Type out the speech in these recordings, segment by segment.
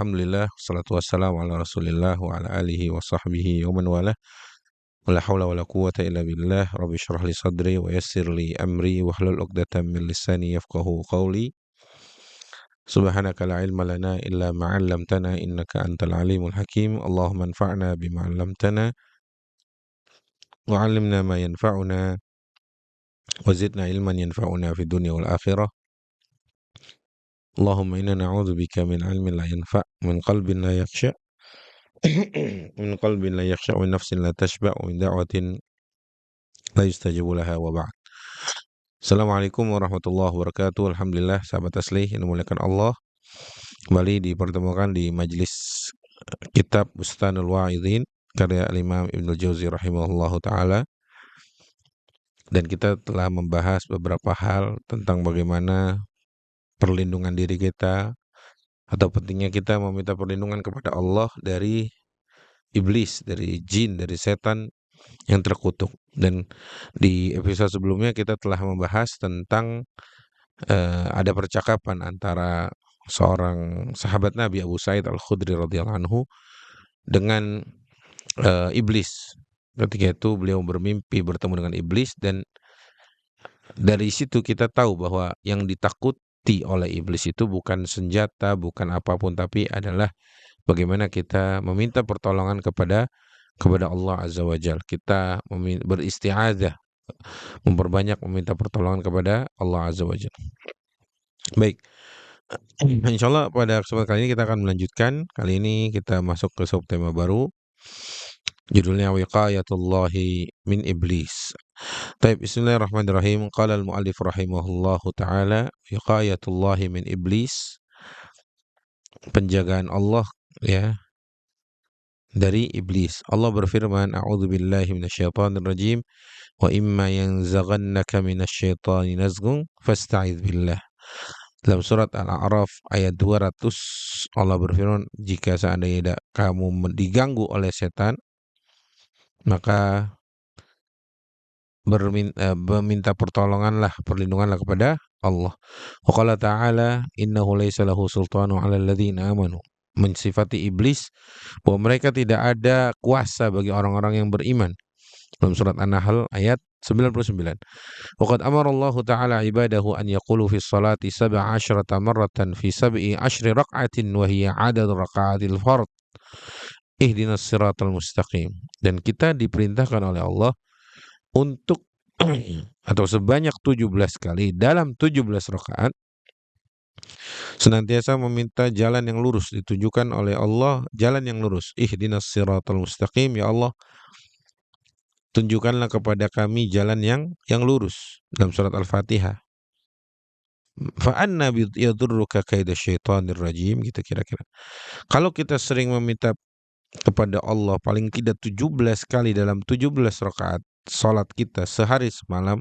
alhamdulillah, wassalatu wassalamu ala rasulillah wa ala alihi wa sahbihi wa man walah. Wala hawla wala quwwata illa billah. Rabbi syrah li sadri wa yassir li amri wa hlul 'uqdatam min lisani yafqahu qawli. Subhanaka la ilma lana illa ma 'allamtana innaka antal alimul hakim. Allahumma anfa'na bima 'allamtana wa 'allimna ma yanfa'una wa zidna ilman yanfa'una fid dunya wal akhirah. Allahumma inna na'udzubika min 'ilmin la yanfa', min qalbin la yakhsha, min qalbin la yakhsha, wa min nafsin la tashba', wa min da'watin la yustajabu laha, wa ba'd. Assalamualaikum warahmatullahi wabarakatuh. Alhamdulillah, sahabat Aslih yang dimuliakan Allah, kembali dipertemukan di majlis kitab Bustanul Wa'idhin karya Al-Imam Ibnul Jauzi rahimahullahu ta'ala. Dan kita telah membahas beberapa hal tentang bagaimana perlindungan diri kita, atau pentingnya kita meminta perlindungan kepada Allah dari iblis, dari jin, dari setan yang terkutuk. Dan di episode sebelumnya kita telah membahas tentang ada percakapan antara seorang sahabat Nabi, Abu Sa'id Al-Khudri radhiyallahu anhu, dengan iblis. Ketika itu beliau bermimpi bertemu dengan iblis, dan dari situ kita tahu bahwa yang ditakuti oleh iblis itu bukan senjata, bukan apapun, tapi adalah bagaimana kita meminta pertolongan kepada Allah Azza wa Jalla. Kita beristi'adzah, memperbanyak meminta pertolongan kepada Allah Azza wa Jalla. Baik, insyaallah pada kesempatan kali ini kita akan melanjutkan. Kali ini kita masuk ke subtema baru, judulnya Wiqayatullahi min Iblis. Baik, bismillahirrahmanirrahim. Qala al-mu'allif rahimahullahu ta'ala, wiqayatullahi min Iblis, penjagaan Allah ya dari iblis. Allah berfirman, a'udzubillahi minasyaitonir rajim, wa imma yanzaghannaka minasyaitani nazghun fasta'idz billah. Dalam surat Al-A'raf ayat 200, Allah berfirman, jika seandainya kamu diganggu oleh setan, maka meminta pertolonganlah, perlindunganlah kepada Allah. Wa qala ta'ala, innahu laisa lahu sultanu 'alal ladzina amanu. Mensifati iblis bahwa mereka tidak ada kuasa bagi orang-orang yang beriman. Dalam surat An-Nahl ayat 99. Wa qad amara Allah ta'ala ibadahu an yaqulu fi sholati 17 marratan fi 17 raq'atin wa hiya 'adad raqa'atil fard. Ihdinas siratal mustaqim. Dan kita diperintahkan oleh Allah untuk atau sebanyak 17 kali dalam 17 rakaat senantiasa meminta jalan yang lurus, ditunjukkan oleh Allah jalan yang lurus. Ihdinas siratal mustaqim, ya Allah, tunjukkanlah kepada kami jalan yang lurus. Dalam surat Al-Fatihah. Fa anna yadurruka kaidasyaitonir rajim, gitu kira-kira. Kalau kita sering meminta kepada Allah paling tidak 17 kali dalam 17 rakaat salat kita sehari semalam,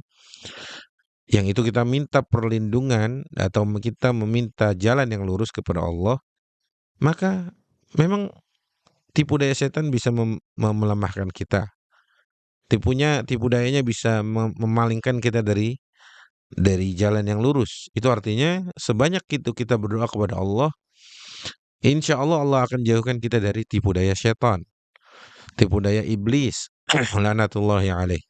yang itu kita minta perlindungan atau kita meminta jalan yang lurus kepada Allah, maka memang tipu daya setan bisa melemahkan kita. Tipu dayanya bisa memalingkan kita dari jalan yang lurus. Itu artinya sebanyak itu kita berdoa kepada Allah, insya Allah Allah akan jauhkan kita dari tipu daya setan, tipu daya iblis. Lanatullahi alaih.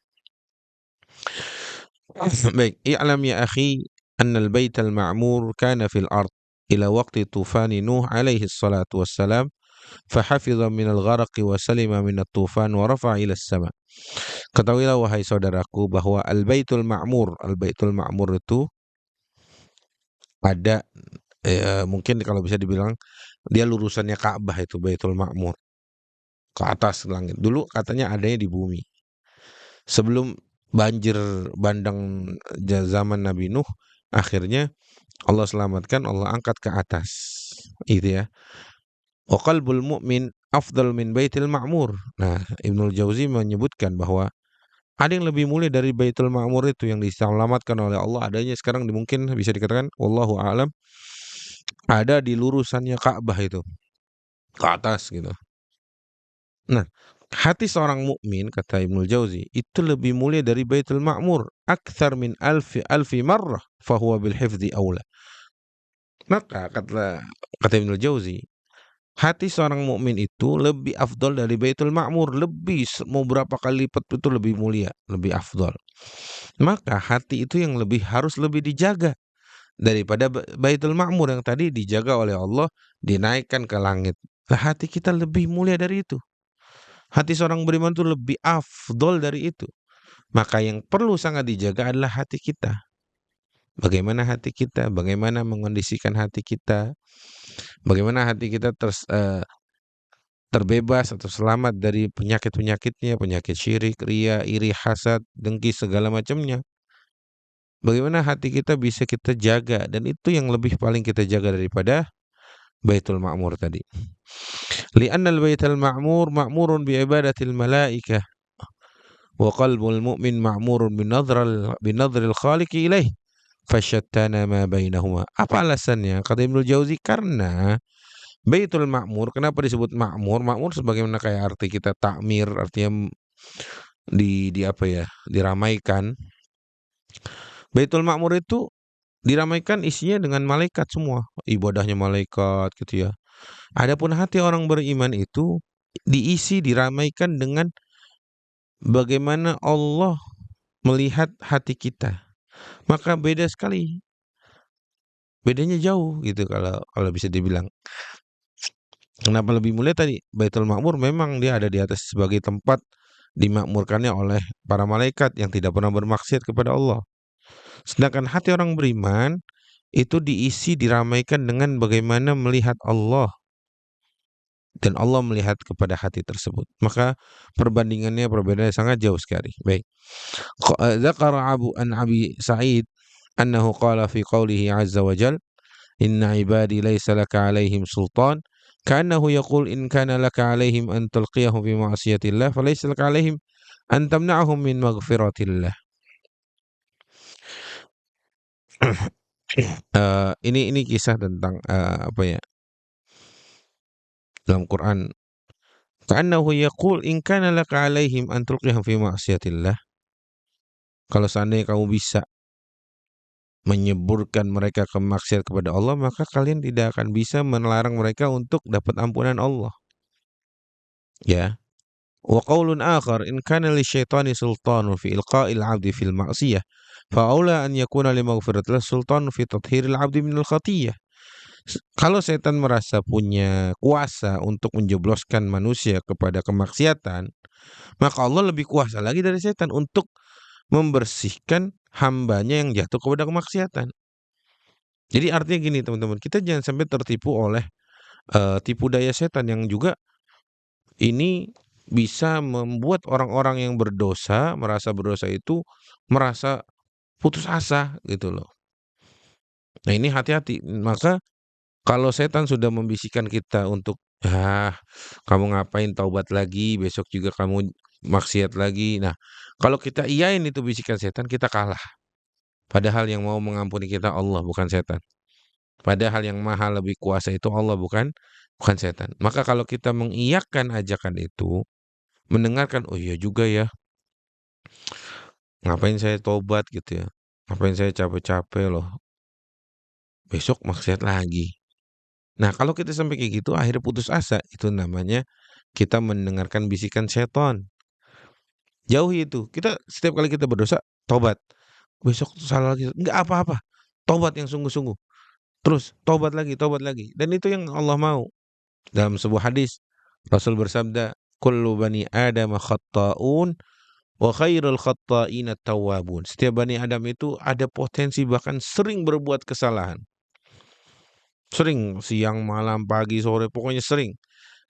Baik, i'lam ya akhi anna al-bait al-ma'mur kana fil ard ila waqti tufani Nuh alaihi salatu wassalam, fahafidha min al-gharq wa salima min at-tufan wa rafa'a ila as-sama. Ketahuilah wahai saudaraku bahwa al-baitul ma'mur itu ada mungkin kalau bisa dibilang dia lurusannya Ka'bah, itu Baitul Ma'mur, ke atas langit. Dulu katanya adanya di bumi. Sebelum banjir bandang zaman Nabi Nuh, akhirnya Allah selamatkan, Allah angkat ke atas. Itu ya. Wa qalbul mu'min afdal min Baitul Ma'mur. Nah, Ibnul Jauzi menyebutkan bahwa ada yang lebih mulia dari Baitul Ma'mur itu yang diselamatkan oleh Allah. Adanya sekarang mungkin bisa dikatakan, wallahu a'lam, ada di lurusannya Ka'bah itu, ke atas gitu. Nah, hati seorang mukmin, kata Ibnul Jauzi, itu lebih mulia dari Baitul Ma'mur, akthar min alfi marrah, fahuwa bil hifdzi aula. Maka kata Ibnul Jauzi, hati seorang mukmin itu lebih afdol dari Baitul Ma'mur, lebih mau berapa kali lipat itu lebih mulia, lebih afdol. Maka hati itu yang harus lebih dijaga daripada Baitul Ma'mur yang tadi dijaga oleh Allah, dinaikkan ke langit. Lah hati kita lebih mulia dari itu. Hati seorang beriman itu lebih afdol dari itu. Maka yang perlu sangat dijaga adalah hati kita. Bagaimana hati kita, bagaimana mengondisikan hati kita, bagaimana hati kita terbebas atau selamat dari penyakit-penyakitnya, penyakit syirik, ria, iri, hasad, dengki, segala macamnya. Bagaimana hati kita bisa kita jaga, dan itu yang lebih paling kita jaga daripada Baitul Ma'mur tadi. Li'anna al-Baitul Ma'mur ma'murun bi ibadatil malaikah wa qalbul mu'min ma'murun binadhril khaliqi ilaih fasyattana ma bainahuma. Apa alasannya? Kata Ibnu Jauzi, karena Baitul Ma'mur, kenapa disebut makmur? Makmur sebagaimana kayak arti kita takmir, artinya di apa ya, diramaikan. Baitul Ma'mur itu diramaikan isinya dengan malaikat semua, ibadahnya malaikat gitu ya. Adapun hati orang beriman itu diisi, diramaikan dengan bagaimana Allah melihat hati kita. Maka beda sekali. Bedanya jauh gitu kalau bisa dibilang. Kenapa lebih mulia tadi? Baitul Ma'mur memang dia ada di atas sebagai tempat dimakmurkannya oleh para malaikat yang tidak pernah bermaksiat kepada Allah. Sedangkan hati orang beriman itu diisi, diramaikan dengan bagaimana melihat Allah, dan Allah melihat kepada hati tersebut. Maka perbedaannya sangat jauh sekali. Baik. Dzakara an Abi Sa'id annahu qala fi qawlihi azza wa jal, inna ibadi laysa laka alaihim sultan, ka'annahu yaqul in kana laka alaihim an talqiyahum fi ma'siyatillah falaysa laka alaihim an tamna'ahum min maghfiratillah. Ini kisah tentang apa ya, dalam Quran, ka'annahu yaqul in kana laka alaihim an tulqihum fi ma'siyatillah, kalau seandainya kamu bisa menyeburkan mereka ke maksiat kepada Allah, maka kalian tidak akan bisa melarang mereka untuk dapat ampunan Allah. Ya. Wa qaulun akhar in kana lisyaitani sultanun fi ilqa'il 'abdi fil ma'siyah fa aula an yakuna li maghfiratillah sultanun fi tathhiril 'abdi minal khatiyyah. Kalau setan merasa punya kuasa untuk menjebloskan manusia kepada kemaksiatan, maka Allah lebih kuasa lagi dari setan untuk membersihkan hambanya yang jatuh kepada kemaksiatan. Jadi artinya gini teman-teman, kita jangan sampai tertipu oleh tipu daya setan yang juga ini bisa membuat orang-orang yang berdosa, merasa berdosa itu merasa putus asa gitu loh. Nah ini hati-hati. Maka kalau setan sudah membisikkan kita untuk, kamu ngapain taubat lagi, besok juga kamu maksiat lagi. Nah, kalau kita iyain itu bisikan setan, kita kalah. Padahal yang mau mengampuni kita Allah, bukan setan. Padahal yang maha lebih kuasa itu Allah, bukan setan. Maka kalau kita mengiyakan ajakan itu, mendengarkan, oh iya juga ya, ngapain saya taubat gitu ya, ngapain saya capek-capek loh, besok maksiat lagi. Nah, kalau kita sampai kayak gitu, akhirnya putus asa, itu namanya kita mendengarkan bisikan setan. Jauhi itu. Kita setiap kali kita berdosa, tobat. Besok salah lagi, enggak apa-apa. Tobat yang sungguh-sungguh. Terus tobat lagi, tobat lagi. Dan itu yang Allah mau. Dalam sebuah hadis, Rasul bersabda, kullu bani Adam khatta'un wa khairul khatta'ina tawwabun. Setiap bani Adam itu ada potensi bahkan sering berbuat kesalahan. Sering, siang, malam, pagi, sore, pokoknya sering.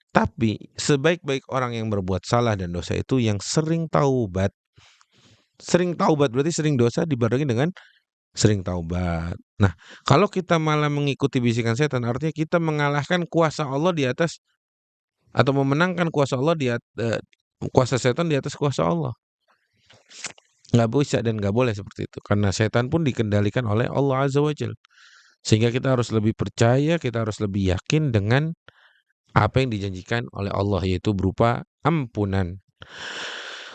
Tapi sebaik-baik orang yang berbuat salah dan dosa itu yang sering taubat. Sering taubat berarti sering dosa dibarengi dengan sering taubat. Nah, kalau kita malah mengikuti bisikan setan, artinya kita mengalahkan kuasa Allah di atas, atau memenangkan kuasa Allah kuasa setan di atas kuasa Allah. Nggak bisa dan nggak boleh seperti itu. Karena setan pun dikendalikan oleh Allah Azza wa Jalla. Sehingga kita harus lebih percaya, kita harus lebih yakin dengan apa yang dijanjikan oleh Allah, yaitu berupa ampunan.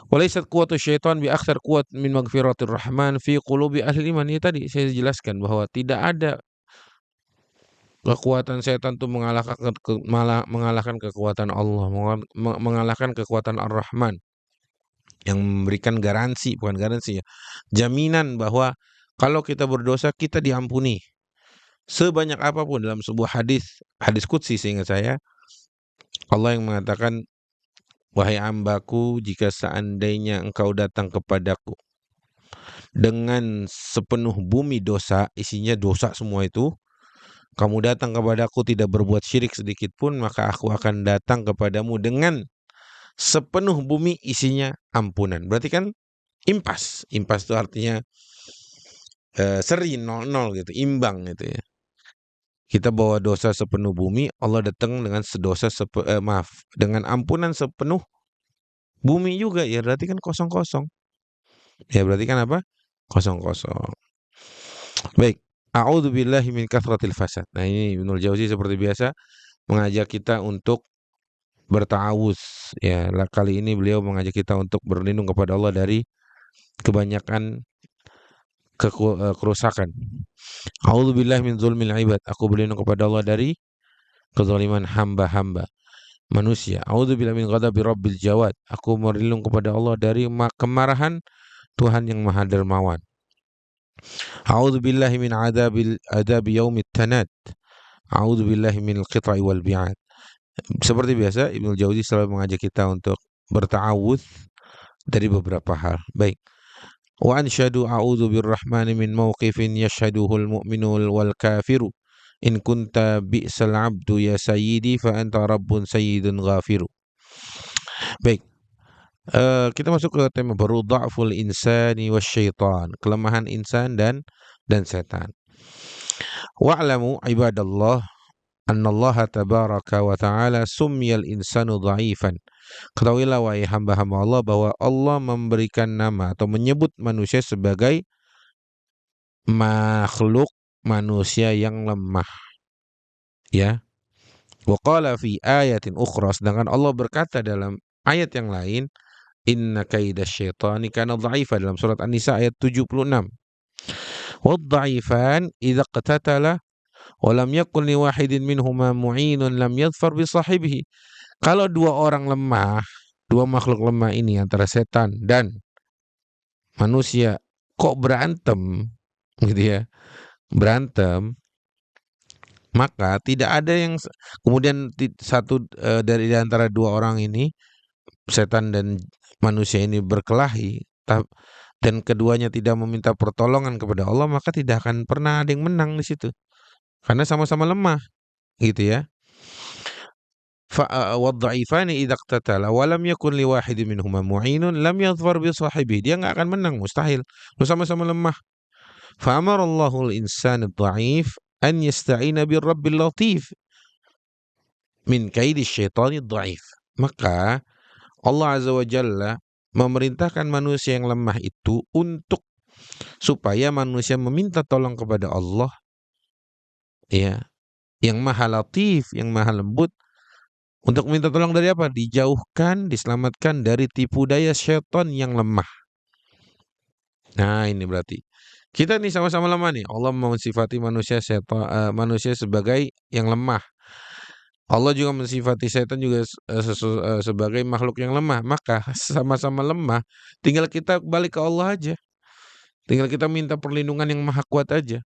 Walaysat quwwatu syaitan bi akthar quwwat min maghfiratir rahman fi qulubi ahli iman. Ini tadi saya jelaskan bahwa tidak ada Kekuatan setan tuh mengalahkan kekuatan Allah, mengalahkan kekuatan Ar-Rahman yang memberikan garansi, bukan garansi ya, jaminan bahwa kalau kita berdosa kita diampuni. Sebanyak apapun dalam sebuah hadis qudsi seingat saya, Allah yang mengatakan, "Wahai hambaku, jika seandainya engkau datang kepadaku dengan sepenuh bumi dosa, isinya dosa semua itu, kamu datang kepadaku tidak berbuat syirik sedikit pun, maka aku akan datang kepadamu dengan sepenuh bumi isinya ampunan." Berarti kan impas. Impas itu artinya seri, nol gitu, imbang gitu ya. Kita bawa dosa sepenuh bumi, Allah datang dengan dengan ampunan sepenuh bumi juga, ya berarti kan kosong-kosong. Ya berarti kan apa? Kosong-kosong. Baik, a'udzubillahi min kathratil fasad. Nah, ini Ibnul Jauzi seperti biasa mengajak kita untuk berta'awuz. Ya, kali ini beliau mengajak kita untuk berlindung kepada Allah dari kebanyakan kerusakan. A'udzubillahi min zulmil ibad. Aku berlindung kepada Allah dari kezaliman hamba-hamba manusia. A'udzubillahi min ghadabi rabbil jawad. Aku berlindung kepada Allah dari kemarahan Tuhan yang Maha Dermawan. A'udzubillahi min adabi yaumit tanad. A'udzubillahi min al-qita'i wal bi'ad. Seperti biasa Ibnu Jauzi selalu mengajak kita untuk berta'awudz dari beberapa hal. Baik. Wa ansyadu a'udzu birrahmani min mawqifin yashhaduhul mu'minu wal kafiru. In kunta bi'sal abdu ya sayyidi fa anta rabbun sayyidun ghafiru. Baik. Kita masuk ke tema baru, dha'ful insani wasyaitan, kelemahan insan dan setan. Wa'lamu ibadallah annallaha tabaraka wa ta'ala summiyal insanu dha'ifan. Ketahuilah wahai hamba-hamba Allah bahwa Allah memberikan nama atau menyebut manusia sebagai makhluk manusia yang lemah. Ya. Wa qala fi ayatin ukhra, sedangkan Allah berkata dalam ayat yang lain, inna kaidasyaitani kana dha'ifa, dalam surat An-Nisa ayat 76. Wad-dha'ifan idza qatatala wa lam yakun li wahidin minhuma mu'inun lam yadhfar bi sahibihi. Kalau dua orang lemah, dua makhluk lemah ini antara setan dan manusia kok berantem gitu ya, berantem, maka tidak ada yang kemudian satu dari antara dua orang ini, setan dan manusia ini, berkelahi dan keduanya tidak meminta pertolongan kepada Allah, maka tidak akan pernah ada yang menang di situ karena sama-sama lemah gitu ya. Wad-dha'ifani idza iqtatala wa lam yakun li wahidin minhuma mu'inun lam yadhfar bi sahibihi. Dia enggak akan menang, mustahil. Sama-sama lemah. Fa amara Allahul insana ad-dha'if an yasta'ina bir rabbil latif min kaidi syaitani ad-dha'if. Maka Allah Azza wa Jalla memerintahkan manusia yang lemah itu untuk supaya manusia meminta tolong kepada Allah, ya, yang Maha Latif, yang Maha Lembut. Untuk minta tolong dari apa? Dijauhkan, diselamatkan dari tipu daya syaitan yang lemah. Nah, ini berarti kita nih sama-sama lemah nih. Allah mensifati manusia sebagai yang lemah. Allah juga mensifati setan juga sebagai makhluk yang lemah. Maka sama-sama lemah, tinggal kita balik ke Allah aja. Tinggal kita minta perlindungan yang Maha Kuat aja.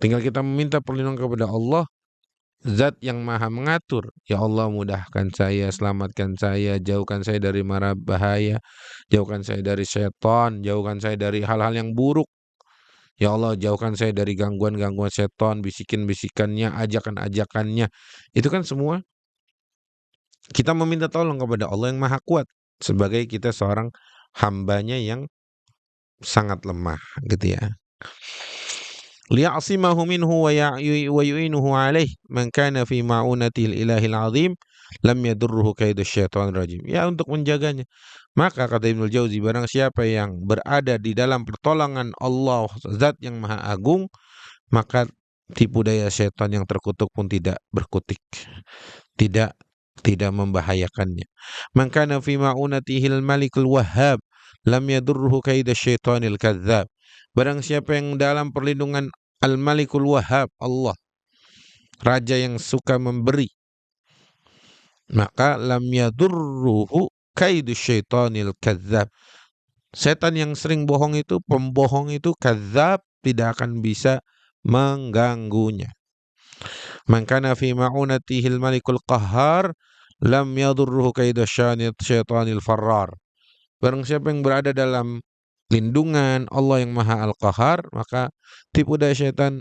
Tinggal kita meminta perlindungan kepada Allah, Zat yang Maha mengatur. Ya Allah, mudahkan saya, selamatkan saya, jauhkan saya dari mara bahaya, jauhkan saya dari setan, jauhkan saya dari hal-hal yang buruk. Ya Allah, jauhkan saya dari gangguan-gangguan setan, bisikan-bisikannya, ajakan-ajakannya. Itu kan semua kita meminta tolong kepada Allah yang Maha Kuat sebagai kita seorang hambanya yang sangat lemah gitu ya. Liya'simahu minhu wa yu'inuhu alaih man kana fi ma'unatil ilahil azim lam yadurruhu kaidu syaitanir rajim. Ya, untuk menjaganya. Maka kata Ibnu Jauzi, barang siapa yang berada di dalam pertolongan Allah, Zat yang Maha Agung, maka tipu daya syaitan yang terkutuk pun tidak berkutik, tidak membahayakannya. Man kana fi ma'unatihil malikul wahhab lam yadurruhu kaidu syaitanil kadzdzab. Barang siapa yang dalam perlindungan Al-Malikul Wahhab, Allah, raja yang suka memberi, maka lam yadurruhu kaidu syaitanil kadzab. Setan yang sering bohong itu, pembohong itu, kadzab, tidak akan bisa mengganggunya. Man kana fi ma'unatihil malikul qahhar lam yadurruhu kaidu syaitanil farrar. Barang siapa yang berada dalam lindungan Allah yang Maha Al-Qahar, maka tipu daya syaitan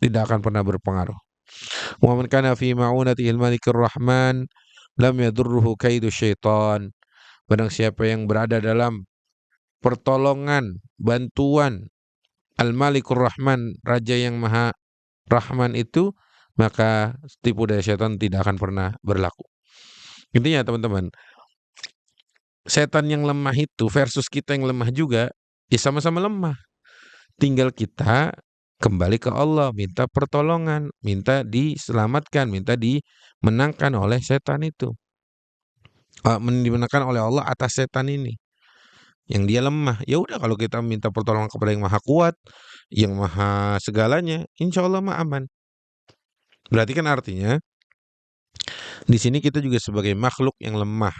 tidak akan pernah berpengaruh. Wa man kana fi ma'unatihil malikir rahman lam yadurruhu kaidu syaitan. Barang siapa yang berada dalam pertolongan, bantuan Al-Malikur Rahman, Raja yang Maha Rahman itu, maka tipu daya setan tidak akan pernah berlaku. Intinya teman-teman, setan yang lemah itu versus kita yang lemah juga, ya sama-sama lemah. Tinggal kita kembali ke Allah, minta pertolongan, minta diselamatkan, minta dimenangkan oleh setan itu. Dimenangkan oleh Allah atas setan ini yang dia lemah. Ya udah, kalau kita minta pertolongan kepada yang maha kuat, yang maha segalanya, insya Allah mah aman. Berarti kan artinya di sini kita juga sebagai makhluk yang lemah,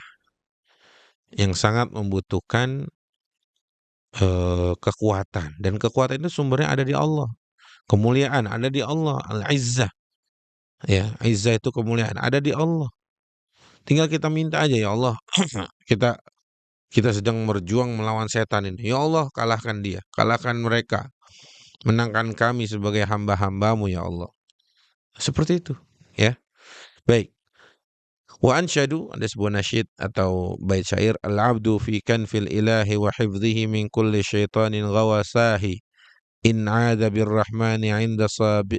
yang sangat membutuhkan kekuatan, dan kekuatan itu sumbernya ada di Allah. Kemuliaan ada di Allah, al-izzah. Ya, izzah itu kemuliaan ada di Allah. Tinggal kita minta aja, ya Allah, kita sedang berjuang melawan setan ini. Ya Allah, kalahkan dia, kalahkan mereka. Menangkan kami sebagai hamba-hambamu, ya Allah. Seperti itu, ya. Baik. Wa ansyadu, ada sebuah nasyid atau bait syair, al-abdu fi kanfil ilahi wa hifdhihi min kulli syaitanin ghawasahi. In 'ada birrahmani 'inda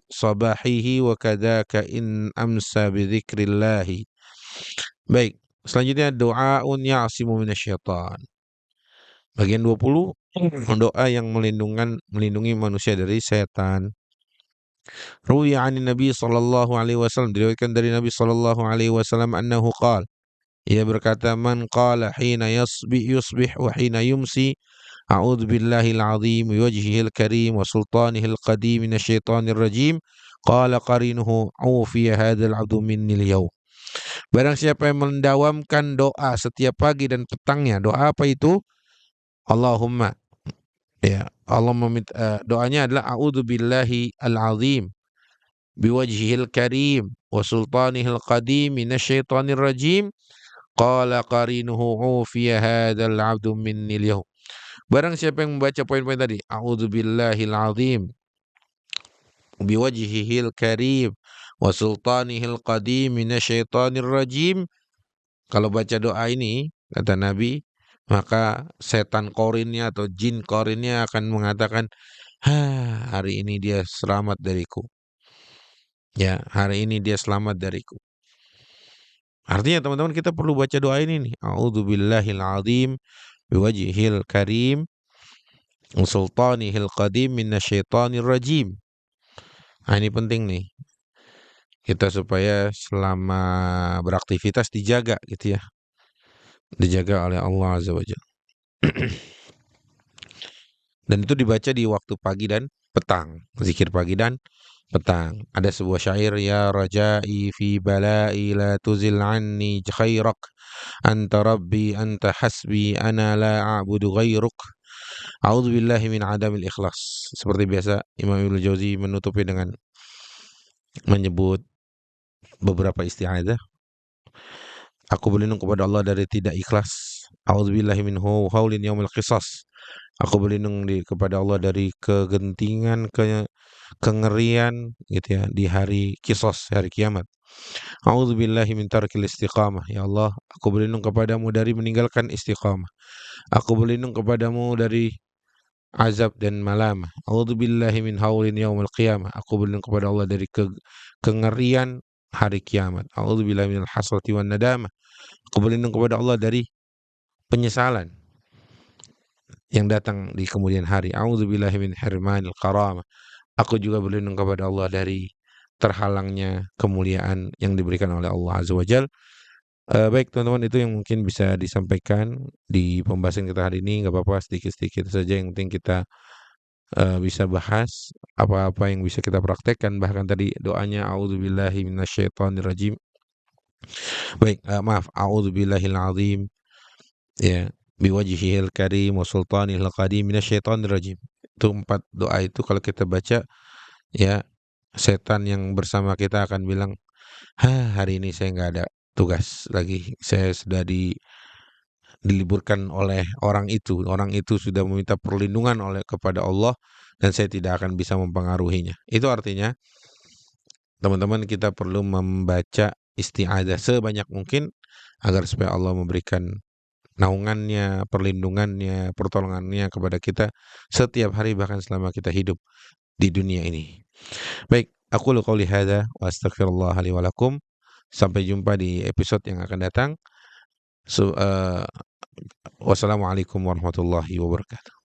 sabahihi wa kadaka in amsa bi dzikrillahi. Baik, selanjutnya doaun ya'simu minasyaitan. Bagian 20, doa yang melindungi manusia dari setan. Ruwiya 'anin Nabi sallallahu alaihi wasallam, diriwayatkan dari Nabi sallallahu alaihi wasallam annahu qala, ia berkata, man qala hina yusbih wa hina yumsi a'udzu billahil azim wa wajhihil karim wa sultanihil qadim minasyaitonir rajim, qala qarinuhu ufiya hadzal 'abdu minnil yawm. Barang siapa yang mendawamkan doa setiap pagi dan petangnya, doa apa itu? Allahumma, ya Allah meminta, doanya adalah a'udzu billahi al-azim biwajhihil karim wa sultanihil qadim minasyaitonir rajim, qala qarinuhu ufiya hadzal 'abdu minnil yawm. Barang siapa yang membaca poin-poin tadi, a'udzu billahil azim biwajhihil karim wa sultanihil qadim minasyaitonir rajim, kalau baca doa ini, kata Nabi, maka setan korinnya atau jin korinnya akan mengatakan, hari ini dia selamat dariku. Ya, hari ini dia selamat dariku. Artinya teman-teman, kita perlu baca doa ini nih. A'udzu billahil azim biwajhihil karim wa sultanihil qadim minasyaitonir rajim. Nah, ini penting nih. Kita supaya selama beraktivitas dijaga gitu ya. Dijaga oleh Allah Azza wa Jalla. Dan itu dibaca di waktu pagi dan petang, zikir pagi dan petang. Ada sebuah syair, ya rajai fi balai la tuzil anni khairak, anta rabbi anta hasbi ana la a'budu ghairuk, a'udzu billahi min adamil ikhlas. Seperti biasa Imam Ibnu Jauzi menutupi dengan menyebut beberapa isti'adzah. Aku berlindung kepada Allah dari tidak ikhlas. A'udzubillahi min haulin yaumil qisas. Aku berlindung kepada Allah dari kegentingan, kengerian gitu ya di hari kisos, hari kiamat. A'udzubillahi min tarkil istiqamah. Ya Allah, aku berlindung kepadamu dari meninggalkan istiqamah. Aku berlindung kepadamu dari azab dan malamah. A'udzubillahi min haulin yaumil qiyamah. Aku berlindung kepada Allah dari kengerian hari kiamat. A'udzubillahi minal hasrati wan nadamah. Aku berlindung kepada Allah dari penyesalan yang datang di kemudian hari. A'udzubillahi min hirmanil karamah. Aku juga berlindung kepada Allah dari terhalangnya kemuliaan yang diberikan oleh Allah Azza wa Jalla. Baik teman-teman, itu yang mungkin bisa disampaikan di pembahasan kita hari ini. Gak apa-apa, sedikit-sedikit saja, yang penting kita bisa bahas apa-apa yang bisa kita praktekkan, bahkan tadi doanya a'udzubillahi minasyaitonirrajim. Baik, maaf, a'udzubillahil azim ya, biwajhihil karim wa sultanihil qadim minasyaitonirrajim. Itu 4 doa itu kalau kita baca ya, setan yang bersama kita akan bilang, "Hah, hari ini saya nggak ada tugas lagi. Saya sudah diliburkan oleh orang itu. Orang itu sudah meminta perlindungan kepada Allah dan saya tidak akan bisa mempengaruhinya." Itu artinya teman-teman kita perlu membaca isti'adzah sebanyak mungkin agar supaya Allah memberikan naungannya, perlindungannya, pertolongannya kepada kita setiap hari bahkan selama kita hidup di dunia ini. Baik, aku qouli hadza wa astaghfirullah li wa lakum. Sampai jumpa di episode yang akan datang. Wassalamualaikum warahmatullahi wabarakatuh.